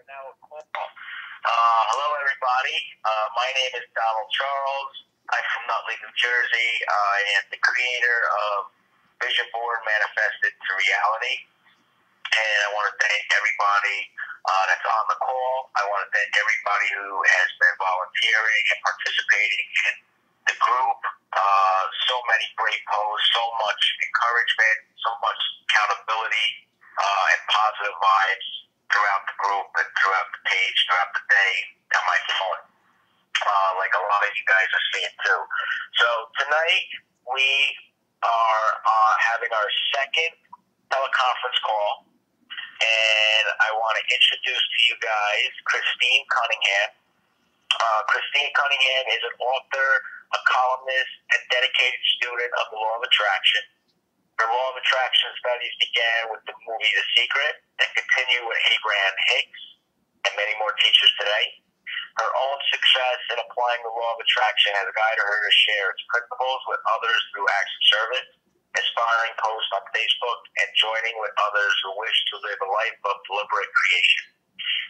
Hello, everybody. My name is Donald Charles. I'm from Nutley, New Jersey. I am the creator of Vision Board Manifested to Reality. And I want to thank everybody that's on the call. I want to thank everybody who has been volunteering and participating in the group. So many great posts, so much encouragement, so much accountability, and positive vibes throughout the group and throughout the page, throughout the day on my phone, like a lot of you guys are seeing too. So tonight we are having our second teleconference call, and I want to introduce to you guys Christine Cunningham. Christine Cunningham is an author, a columnist, and dedicated student of the Law of Attraction. Her Law of Attraction studies began with the movie The Secret and continue with Abraham Hicks and many more teachers today. Her own success in applying the Law of Attraction has guided her to share its principles with others through acts of service, inspiring posts on Facebook, and joining with others who wish to live a life of deliberate creation.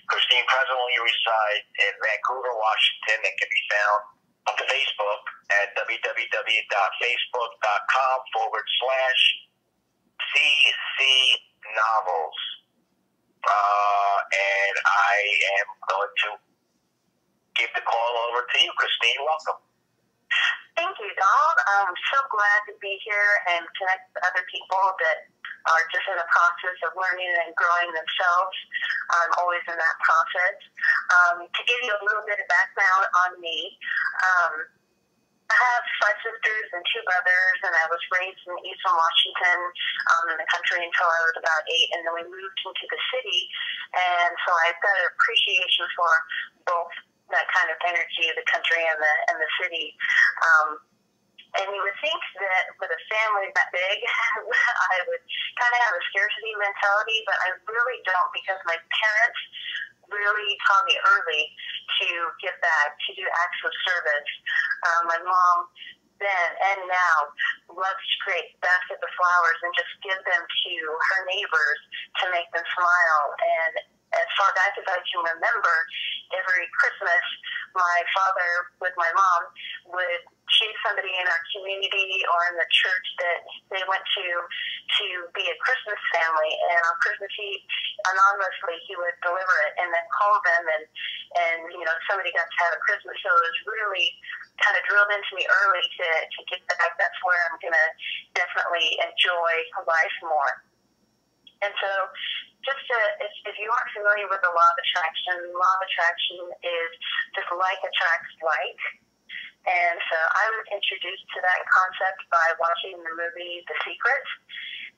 Christine presently resides in Vancouver, Washington, and can be found on Facebook at www.facebook.com/CC Novels. And I am going to give the call over to you, Christine. Welcome. Thank you, Donald. I'm so glad to be here and connect with other people that are just in the process of learning and growing themselves. I'm always in that process. To give you a little bit of background on me, I have 5 sisters and 2 brothers, and I was raised in Eastern Washington, in the country until I was about 8, and then we moved into the city, and so I've got an appreciation for both that kind of energy of the country and the city. And you would think that with a family that big, I would kind of have a scarcity mentality, but I really don't, because my parents really taught me early to give back, to do acts of service. My mom then and now loves to create baskets of flowers and just give them to her neighbors to make them smile. And as far back as I can remember, every Christmas, my father with my mom would choose somebody in our community or in the church that they went to be a Christmas family. And on Christmas Eve, anonymously, he would deliver it and then call them, and somebody got to have a Christmas. So it was really kind of drilled into me early to get back. That's where I'm going to definitely enjoy life more. And so if you aren't familiar with the Law of Attraction is just like attracts like. And so I was introduced to that concept by watching the movie The Secret,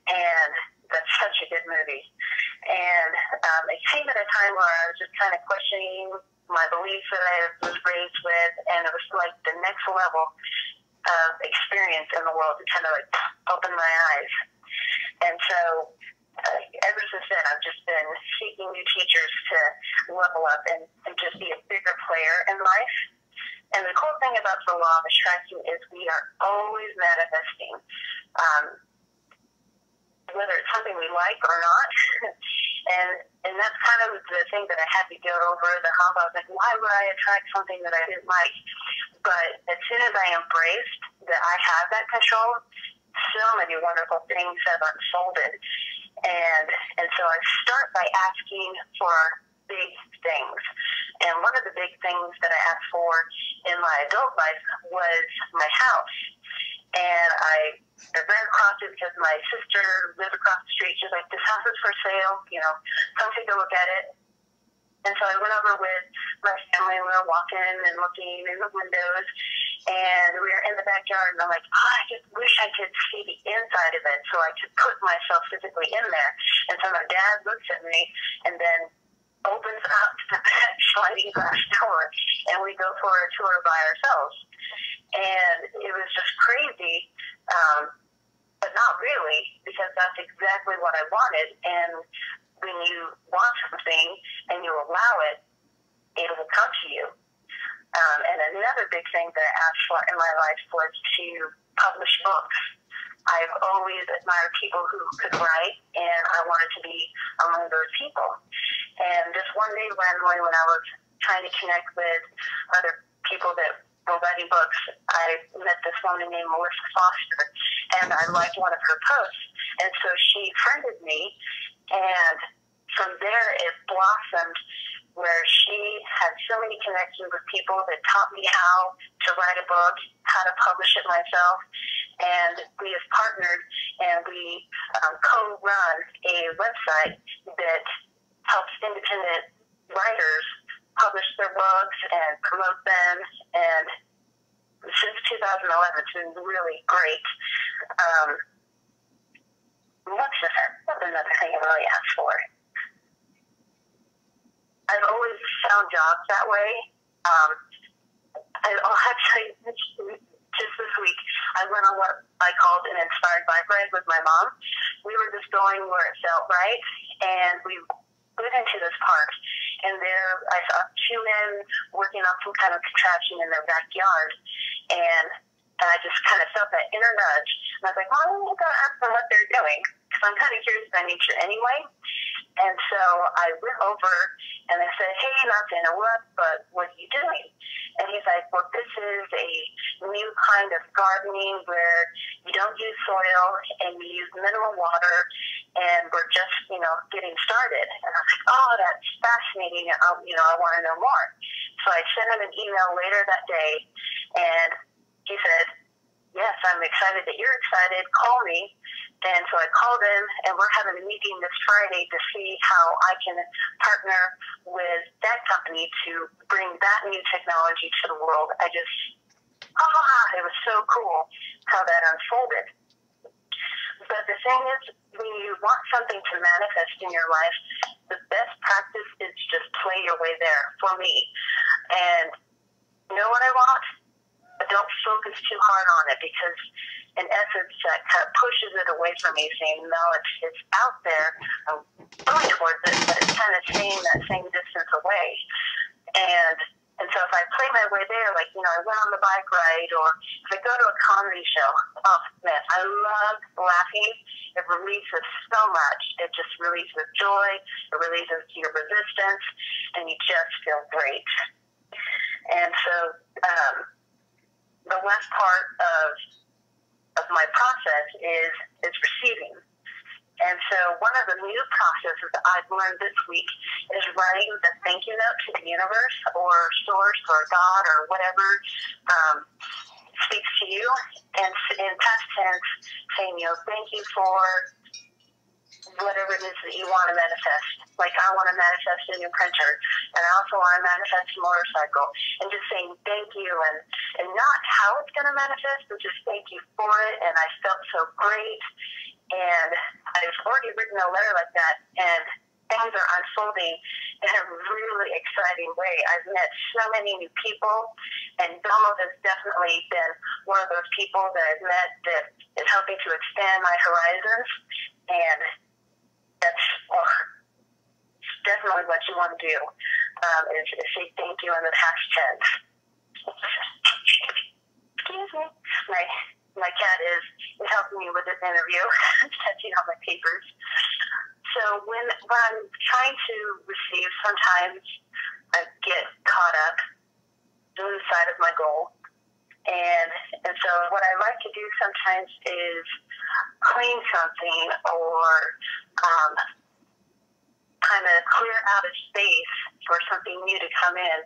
and that's such a good movie. And it came at a time where I was just kind of questioning my beliefs that I was raised with, and it was like the next level of experience in the world to kind of like open my eyes. And so ever since then, I've just been seeking new teachers to level up and just be a bigger player in life. And the cool thing about the Law of Attraction is we are always manifesting, whether it's something we like or not. and that's kind of the thing that I had to get over, the hump. I was like, why would I attract something that I didn't like? But as soon as I embraced that I have that control, so many wonderful things have unfolded. And so I start by asking for big things. And one of the big things that I asked for in my adult life was my house. And they're very cross because my sister lives across the street. She's like, this house is for sale, come take a look at it. And so I went over with my family, and we were walking and looking in the windows, and we were in the backyard, and I'm like, I just wish I could see the inside of it so I could put myself physically in there. And so my dad looks at me and then opens up the back sliding glass door, and we go for a tour by ourselves. And it was just crazy, but not really, because that's exactly what I wanted. And when you want something and you allow it, it will come to you. And another big thing that I asked for in my life was to publish books. I've always admired people who could write, and I wanted to be among those people. And just one day randomly when I was trying to connect with other people that were writing books, I met this woman named Melissa Foster, and I liked one of her posts. And so she friended me, and from there it blossomed where she had so many connections with people that taught me how to write a book, how to publish it myself, and we have partnered and we co-run a website that helps independent writers publish their books and promote them, and since 2011 it's been really great. What's another thing I really asked for? I've always found jobs that way. I'll actually, just this week, I went on what I called an inspired bike ride with my mom. We were just going where it felt right, and we went into this park, and there I saw two men working on some kind of contraption in their backyard, and I just kind of felt that inner nudge. And I was like, well, I'm going to ask them what they're doing, because I'm kind of curious by nature anyway. And so I went over and I said, hey, not to interrupt, but what are you doing? And he's like, well, this is a new kind of gardening where you don't use soil and you use minimal water, and we're just, getting started. And I was like, oh, that's fascinating. I want to know more. So I sent him an email later that day, and he said, yes, I'm excited that you're excited. Call me. And so I called him, and we're having a meeting this Friday to see how I can partner with that company to bring that new technology to the world. It was so cool how that unfolded. But the thing is, when you want something to manifest in your life, the best practice is just play your way there for me. And you know what I want? But don't focus too hard on it, because in essence that kind of pushes it away from me, saying, no, it's out there, I'm going towards it, but it's kind of staying that same distance away. And so if I play my way there, like, I went on the bike ride, or if I go to a comedy show, oh man, I love laughing. It releases so much. It just releases joy, it releases your resistance, and you just feel great. And so the last part of my process is receiving. And so one of the new processes that I've learned this week is writing the thank you note to the universe or source or God or whatever speaks to you, and in past tense saying, thank you for whatever it is that you want to manifest. Like, I want to manifest a new printer, and I also want to manifest a motorcycle, and just saying thank you, and not how it's going to manifest, but just thank you for it, and I felt so great, and I've already written a letter like that, and things are unfolding in a really exciting way. I've met so many new people, and Donald has definitely been one of those people that I've met that is helping to expand my horizons, and that's definitely what you want to do, is say thank you in the past tense. Excuse me. My cat is helping me with this interview, touching on my papers. So when I'm trying to receive, sometimes I get caught up on the side of my goal. And so what I like to do sometimes is clean something or kind of clear out a space for something new to come in.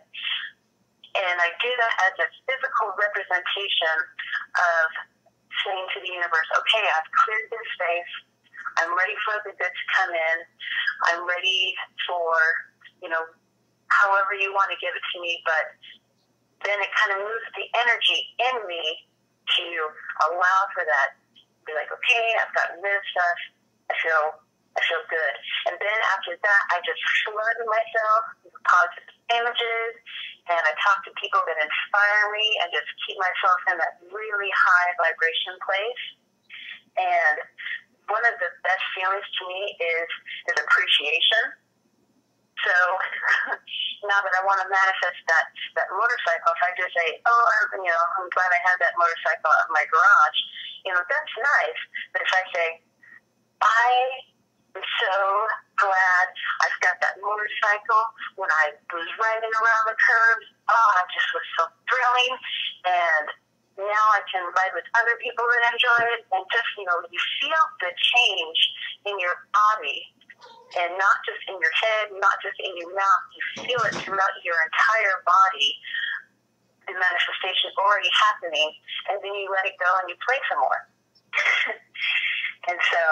And I do that as a physical representation of saying to the universe, okay, I've cleared this space. I'm ready for the good to come in. I'm ready for, however you want to give it to me. But then it kind of moves the energy in me to allow for that. Be like, okay, I've gotten this stuff. I feel good. And then after that, I just flood myself with positive images, and I talk to people that inspire me and just keep myself in that really high vibration place. And one of the best feelings to me is appreciation. So now that I want to manifest that motorcycle, if I just say, oh, I'm glad I had that motorcycle in my garage, that's nice. But if I say, I am so glad I've got that motorcycle motorcycle, when I was riding around the curves, it just was so thrilling. And now I can ride with other people that enjoy it, and just, you feel the change in your body, and not just in your head, not just in your mouth. You feel it throughout your entire body, the manifestation already happening, and then you let it go and you play some more. And so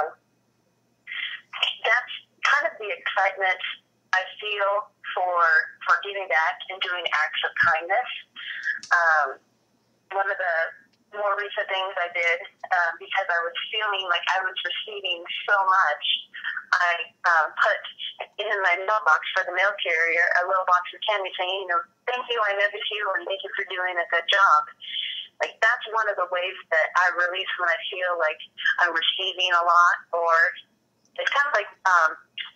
that's kind of the excitement I feel for giving back and doing acts of kindness. One of the more recent things I did, because I was feeling like I was receiving so much, I put in my mailbox for the mail carrier a little box of candy saying, thank you, I notice you, and thank you for doing a good job. Like, that's one of the ways that I release when I feel like I'm receiving a lot. Or it's kind of like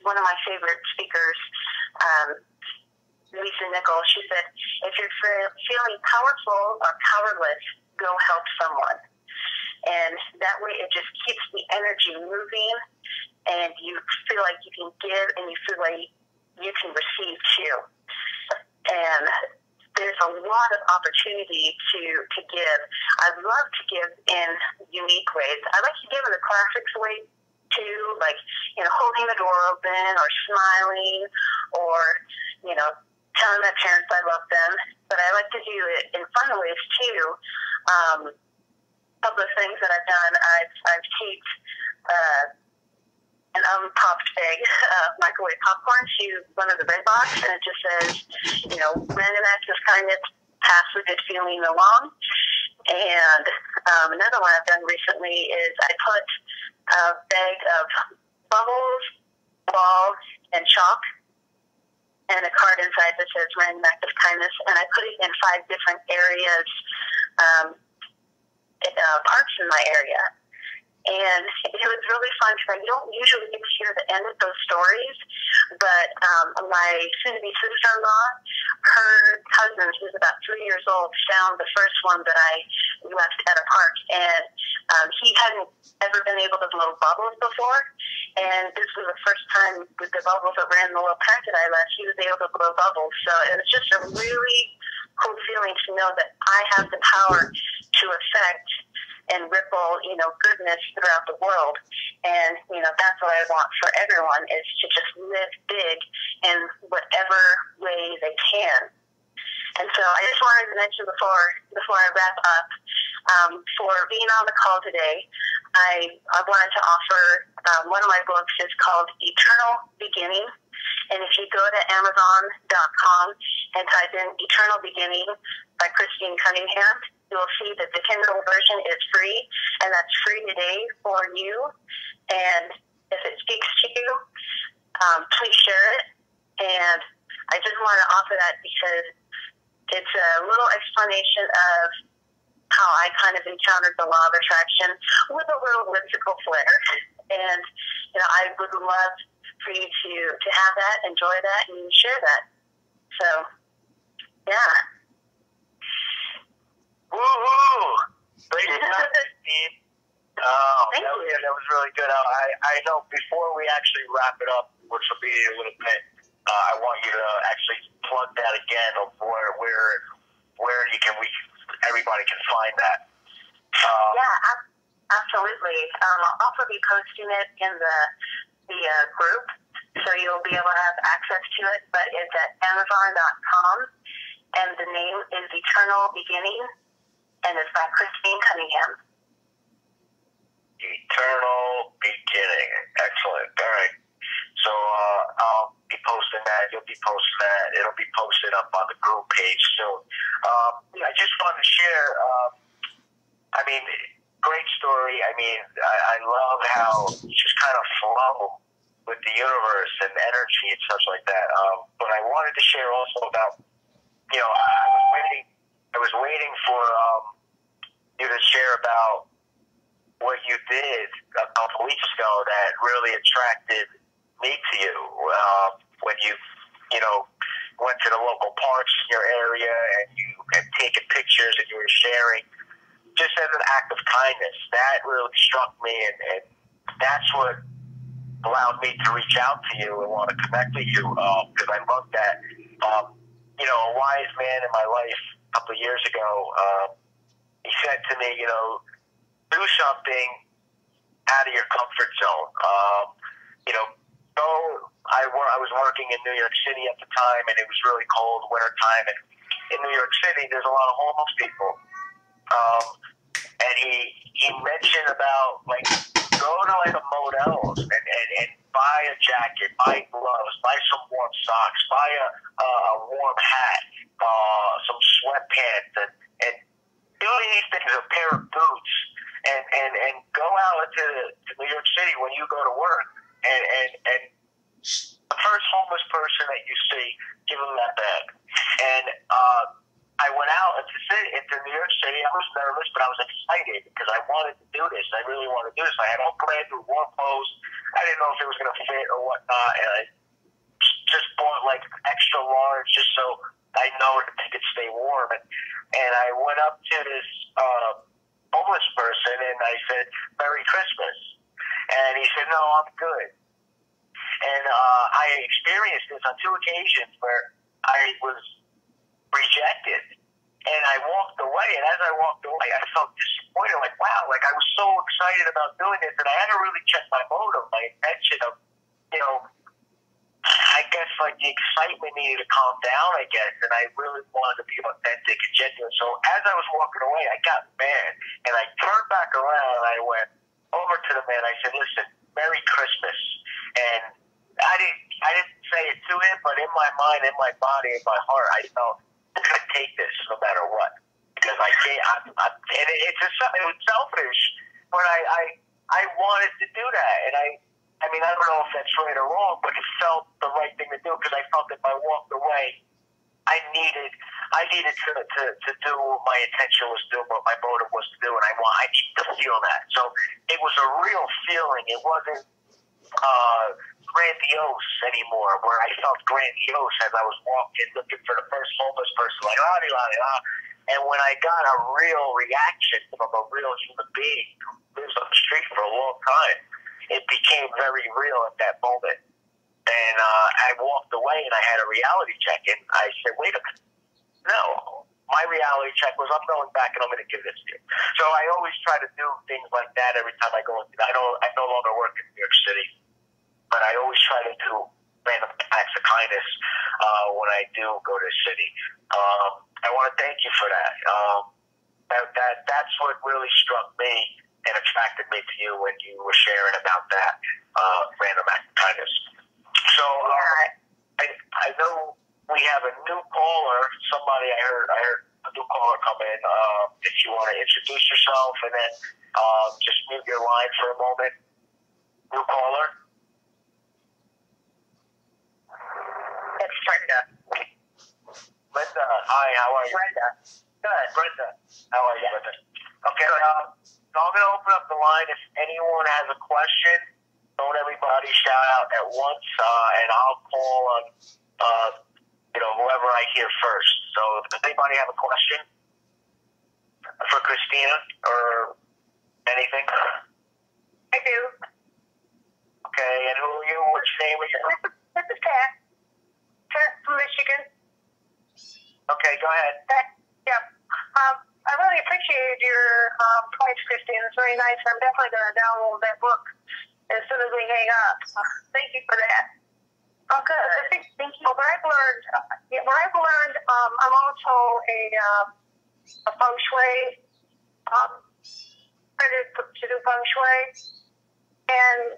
one of my favorite speakers, Lisa Nichols, she said, if you're feeling powerful or powerless, go help someone. And that way it just keeps the energy moving, and you feel like you can give, and you feel like you can receive too. And there's a lot of opportunity to give. I love to give in unique ways. I like to give in the classics way too, like, holding the door open, or smiling, or, telling my parents I love them. But I like to do it in fun ways too. A couple of things that I've done, I've taped an unpopped bag of microwave popcorn to one of the red box, and it just says, random acts of kindness, pass the good feeling along. And another one I've done recently is I put a bag of bubbles, balls, and chalk, and a card inside that says random act of kindness, and I put it in 5 different areas, parks in my area. And it was really fun because I don't usually get to hear the end of those stories, but my soon-to-be sister-in-law, her cousin, who's about 3 years old, found the first one that I left at a park, and he hadn't ever been able to blow bubbles before, and this was the first time with the bubbles that were in the little packet I left, he was able to blow bubbles. So it was just a really cool feeling to know that I have the power to affect and ripple, goodness throughout the world. And, that's what I want for everyone, is to just live big in whatever way they can. And so I just wanted to mention before I wrap up, for being on the call today, I wanted to offer, one of my books is called Eternal Beginning. And if you go to Amazon.com and type in Eternal Beginning by Christine Cunningham, you'll see that the Kindle version is free, and that's free today for you. And if it speaks to you, please share it. And I just want to offer that because it's a little explanation of how I kind of encountered the law of attraction with a little whimsical flair. And, I would love for you to have that, enjoy that, and share that. So, yeah. Woo-hoo! Great job, Steve. That was really good. I know before we actually wrap it up, which will be a little bit, I want you to actually plug that again of where everybody can find that. Absolutely. I'll also be posting it in the group, so you'll be able to have access to it. But it's at Amazon.com, and the name is Eternal Beginning, and it's by Christine Cunningham. Eternal Beginning. Excellent. All right. So I'll be posting that. You'll be posting that. It'll be posted up on the group page soon. I just want to share, great story. I love how you just kind of flow with the universe and energy and such like that. But I wanted to share also about, I was waiting for you to share about what you did a couple weeks ago that really attracted me to you. When you went to the local parks in your area and you had taken pictures and you were sharing just as an act of kindness. That really struck me, and that's what allowed me to reach out to you and want to connect with you because I love that. You know, a wise man in my life a couple of years ago, he said to me, you know, do something out of your comfort zone. You know, go. I was working in New York City at the time, and it was really cold, winter time, and in New York City, there's a lot of homeless people. And he mentioned about, like, go to, like, a Modell's and buy a jacket, buy gloves, buy some warm socks, buy a warm hat, some sweatpants, and doing these things, a pair of boots, and go out to New York City when you go to work, and the first homeless person that you see, give them that bag. And I went out into New York City. I was nervous, but I was excited because I wanted to do this. I really wanted to do this. I had all planned through warm clothes. I didn't know if it was going to fit or whatnot, and I just bought, like, extra large just so I know that I could stay warm. And I went up to this homeless person, and I said, Merry Christmas. And he said, no, I'm good. And I experienced this on 2 occasions where I was rejected, and I walked away, and as I walked away, I felt disappointed, like, wow, like, I was so excited about doing this, and I had to really check my motive, my intention of, you know, I guess, like, the excitement needed to calm down, I guess, and I really wanted to be authentic and genuine. So as I was walking away, I got mad, and I turned back around, and I went over to the man. I said, listen, Merry Christmas. And I didn't say it to him, but in my mind, in my body, in my heart, I felt I'm going to take this no matter what. Because and it was selfish, but I wanted to do that. And I mean, I don't know if that's right or wrong, but it felt the right thing to do because I felt if I walked away, I needed to do what my intention was to do, what my motive was to do, and I needed to feel that. So it was a real feeling. It wasn't grandiose anymore, where I felt grandiose as I was walking, looking for the first homeless person, like, la-di-la-di-la. And when I got a real reaction from a real human being who lives on the street for a long time, it became very real at that moment. And I walked away, and I had a reality check, and I said, wait a minute, no. My reality check was, I'm going back, and I'm going to give this to you. So I always try to do things like that every time I go. I no longer work in New York City, but I always try to do random acts of kindness when I do go to the city. I want to thank you for that. That's what really struck me and attracted me to you when you were sharing about that random act of kindness. So I know we have a new caller. Somebody I heard a new caller come in. If you want to introduce yourself and then just mute your line for a moment. New caller. It's Brenda. Linda, hi, how are you? Brenda. Good. Brenda, how are you, Brenda? Okay, so I'm going to open up the line. If anyone has a question, don't everybody shout out at once, and I'll call on, whoever I hear first. So does anybody have a question for Christina or anything? I do. Okay, and who are you? What's your name? This is Kat. Kat from Michigan. Okay, go ahead. Yeah. I really appreciate your points, Christine. It's very nice. I'm definitely going to download that book as soon as we hang up. Thank you for that. Oh, good. Thank you. What I've learned, I'm also a feng shui, to do feng shui. And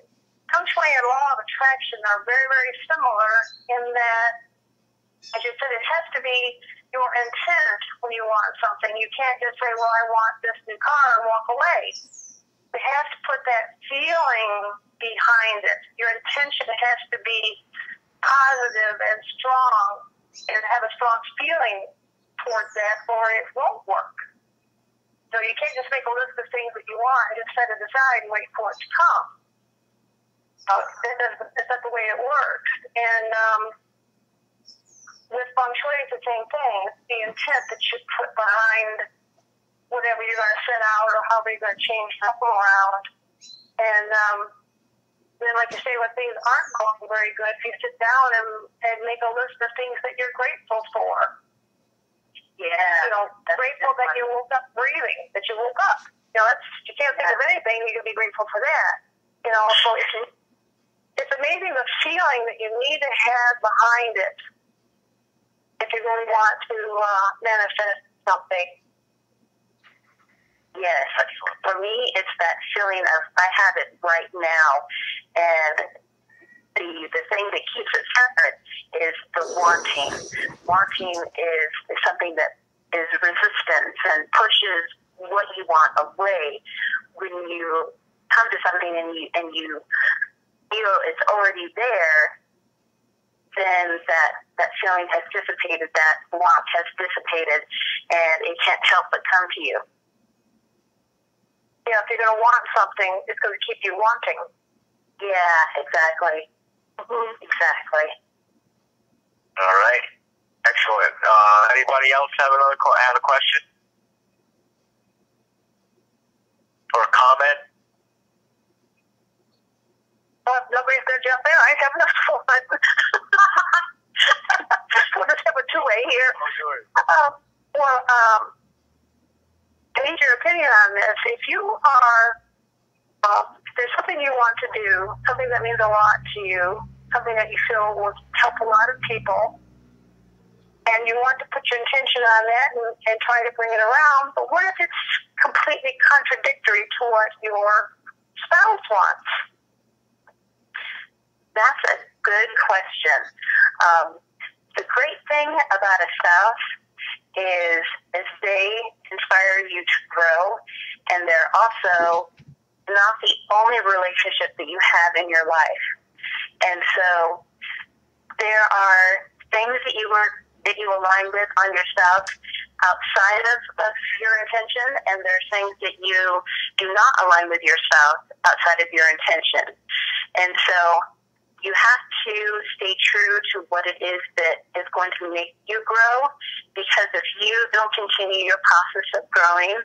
feng shui and law of attraction are very, very similar in that, as you said, it has to be your intent when you want something. You can't just say, well, I want this new car and walk away. You have to put that feeling behind it. Your intention has to be positive and strong and have a strong feeling towards that, or it won't work. So you can't just make a list of things that you want and just set it aside and wait for it to come. That's not the way it works. And with feng shui, it's the same thing. It's the intent that you put behind whatever you're going to set out or however you're going to change something around. And then, like you say, when things aren't going very good, if you sit down and make a list of things that you're grateful for. Yeah. Grateful that you woke up breathing, that you woke up. You can't think of anything, you can be grateful for that. So it's amazing the feeling that you need to have behind it if you really want to manifest something. Yes. For me, it's that feeling of I have it right now, and the thing that keeps it separate is the wanting. Wanting is something that is resistance and pushes what you want away. When you come to something and you feel it's already there, then that feeling has dissipated, that want has dissipated, and it can't help but come to you. If you're going to want something, it's going to keep you wanting. Yeah, exactly. Exactly. All right. Excellent. Anybody else have a question? Or a comment? Nobody's going to jump in. I have enough fun. We'll just have a two-way here. I need your opinion on this. If you are, there's something you want to do, something that means a lot to you, something that you feel will help a lot of people, and you want to put your intention on that and try to bring it around, but what if it's completely contradictory to what your spouse wants? That's a good question. The great thing about a spouse is they inspire you to grow, and they're also not the only relationship that you have in your life. And so there are things that you align with on your spouse outside of your intention, and there are things that you do not align with your spouse outside of your intention. And so you have to stay true to what it is that is going to make you grow, because if you don't continue your process of growing,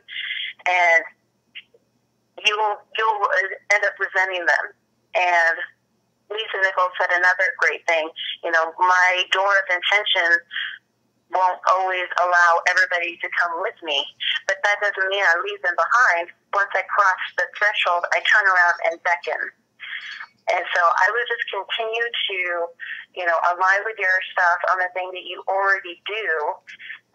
and you'll end up resenting them. And Lisa Nichols said another great thing, my door of intention won't always allow everybody to come with me, but that doesn't mean I leave them behind. Once I cross the threshold, I turn around and beckon. And so I would just continue to, align with your stuff on the thing that you already do,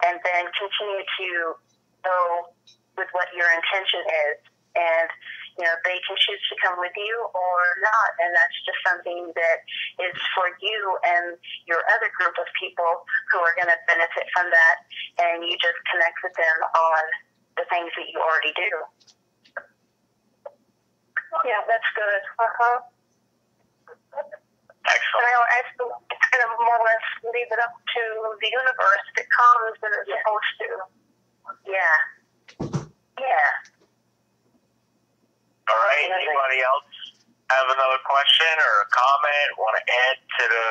and then continue to go with what your intention is. And, they can choose to come with you or not. And that's just something that is for you and your other group of people who are going to benefit from that. And you just connect with them on the things that you already do. Yeah, that's good. Excellent. And I kind of more or less leave it up to the universe that comes when it's supposed to. Yeah. Yeah. All right. Anybody else have another question or a comment? Want to add to the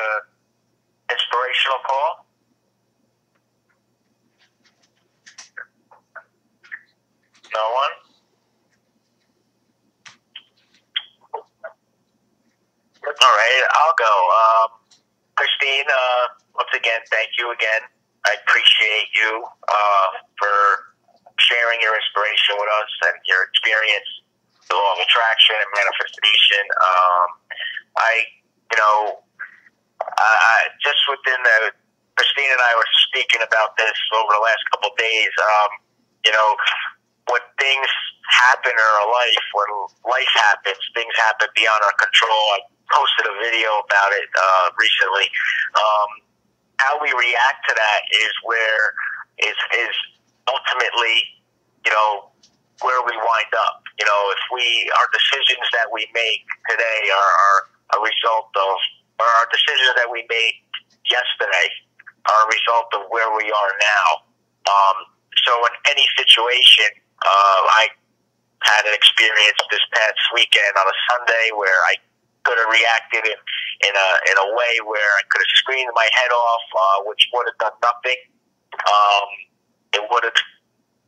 inspirational call? No one? All right, I'll go. Christine, once again, thank you again. I appreciate you for sharing your inspiration with us and your experience, the law of attraction and manifestation. I just within Christine and I were speaking about this over the last couple of days. When things happen in our life, when life happens, things happen beyond our control. I posted a video about it recently. How we react to that is is ultimately, where we wind up. If our decisions that we make today are a result of, or our decisions that we made yesterday are a result of where we are now. So in any situation, I had an experience this past weekend on a Sunday where I could have reacted in a way where I could have screamed my head off, which would have done nothing. It would have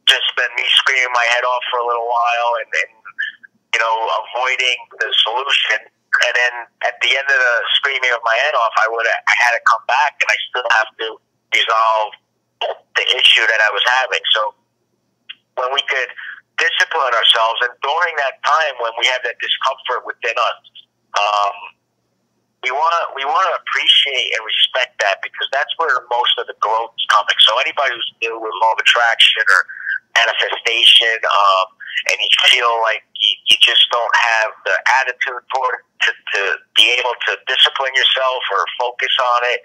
just been me screaming my head off for a little while and avoiding the solution And then at the end of the screaming of my head off, I had to come back, and I still have to resolve the issue that I was having. So when we could discipline ourselves, and during that time when we have that discomfort within us, we want to appreciate and respect that, because that's where most of the growth is coming. So anybody who's new with law of attraction or manifestation, and you feel like you just don't have the attitude for it to be able to discipline yourself or focus on it,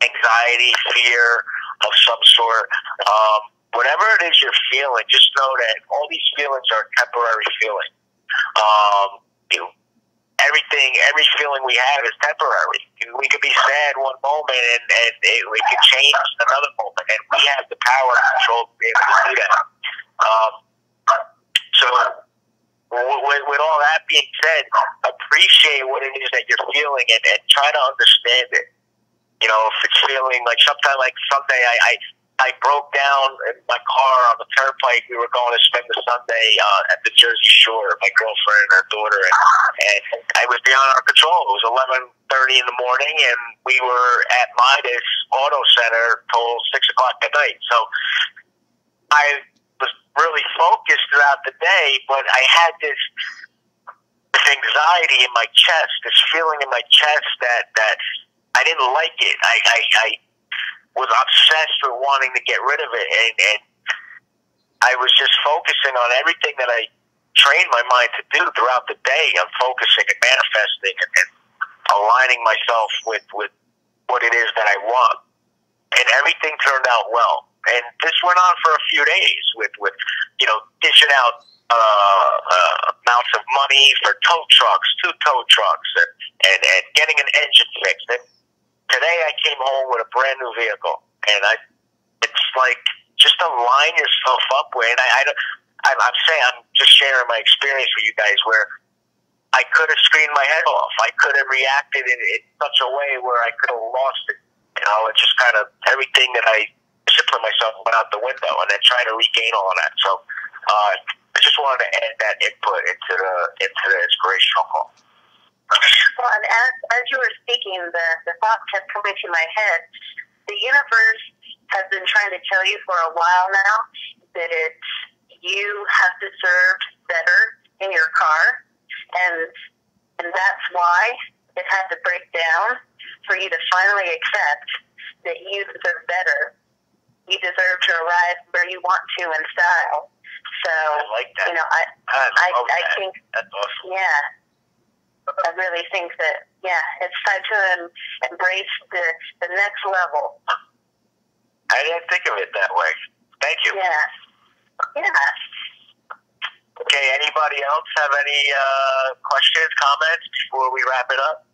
anxiety, fear of some sort, whatever it is you're feeling, just know that all these feelings are temporary feelings. Every feeling we have is temporary. We could be sad one moment, and it could change another moment, and we have the power and control to be able to do that. So with all that being said, appreciate what it is that you're feeling, and try to understand it. You know, if it's feeling like like Sunday, I broke down in my car on the turnpike. We were going to spend the Sunday at the Jersey Shore, my girlfriend and her daughter, and I was beyond our control. It was 11:30 in the morning, and we were at Midas Auto Center till 6 o'clock at night. So I was really focused throughout the day, but I had this anxiety in my chest, this feeling in my chest that I didn't like it. I was obsessed with wanting to get rid of it, and I was just focusing on everything that I trained my mind to do throughout the day. I'm focusing and manifesting and aligning myself with what it is that I want, and everything turned out well. And this went on for a few days with dishing out amounts of money for two tow trucks, and getting an engine fixed. And today I came home with a brand new vehicle, and it's like, just align yourself up with. And I'm saying, I'm just sharing my experience with you guys, where I could have screamed my head off. I could have reacted in such a way where I could have lost it. You know, it just kind of, everything that I disciplined myself went out the window, and then try to regain all of that. So I just wanted to add that input into the inspirational call. Well, and as you were speaking, the thought kept coming to my head. The universe has been trying to tell you for a while now that you have deserved better in your car, and that's why it had to break down for you to finally accept that you deserve better. You deserve to arrive where you want to in style. So, I like that. You know, I think that's awesome. Yeah. I really think that, it's time to embrace the next level. I didn't think of it that way. Thank you. Yeah. Okay, anybody else have any questions, comments before we wrap it up?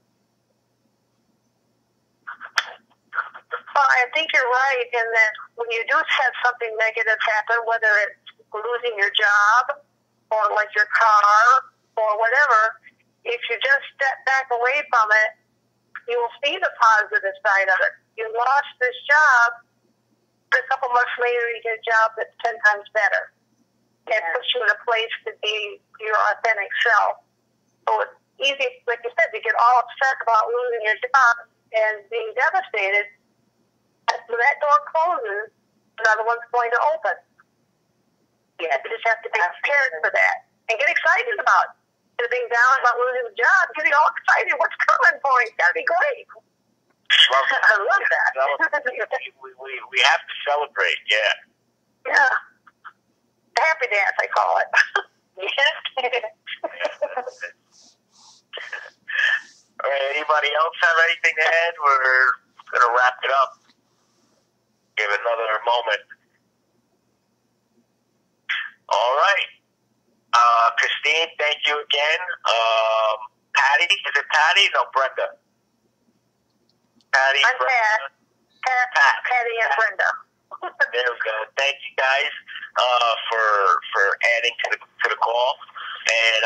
Well, I think you're right in that when you do have something negative happen, whether it's losing your job or like your car or whatever, if you just step back away from it, you will see the positive side of it. You lost this job, a couple months later you get a job that's 10 times better. It puts you in a place to be your authentic self. So it's easy, like you said, to get all upset about losing your job and being devastated. When that door closes, another one's going to open. You just have to be prepared for that and get excited about it. Instead of being down about losing the job, getting all excited. What's coming for you? It's got to be great. I love that. We have to celebrate, Yeah. Happy dance, I call it. All right, anybody else have anything to add? We're going to wrap it up. Give another moment. All right. Christine, thank you again. Patty, is it Patty? No, Brenda. Patty, I'm Brenda. Pat. Patty and Brenda. There we go. Thank you guys for adding to the call. And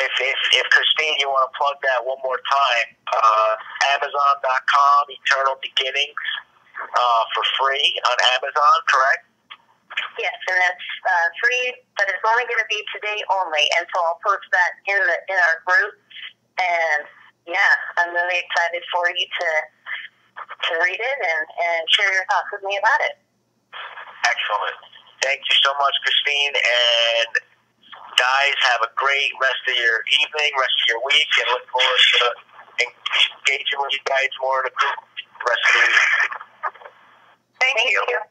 if Christine, you want to plug that one more time, Amazon.com, Eternal Beginnings, for free on Amazon, correct? Yes, and that's free, but it's only going to be today only, and so I'll post that in our group. And yeah, I'm really excited for you to read it and share your thoughts with me about it. Excellent. Thank you so much, Christine. And guys, have a great rest of your evening, rest of your week, and look forward to engaging with you guys more in the group the rest of the week. Thank you.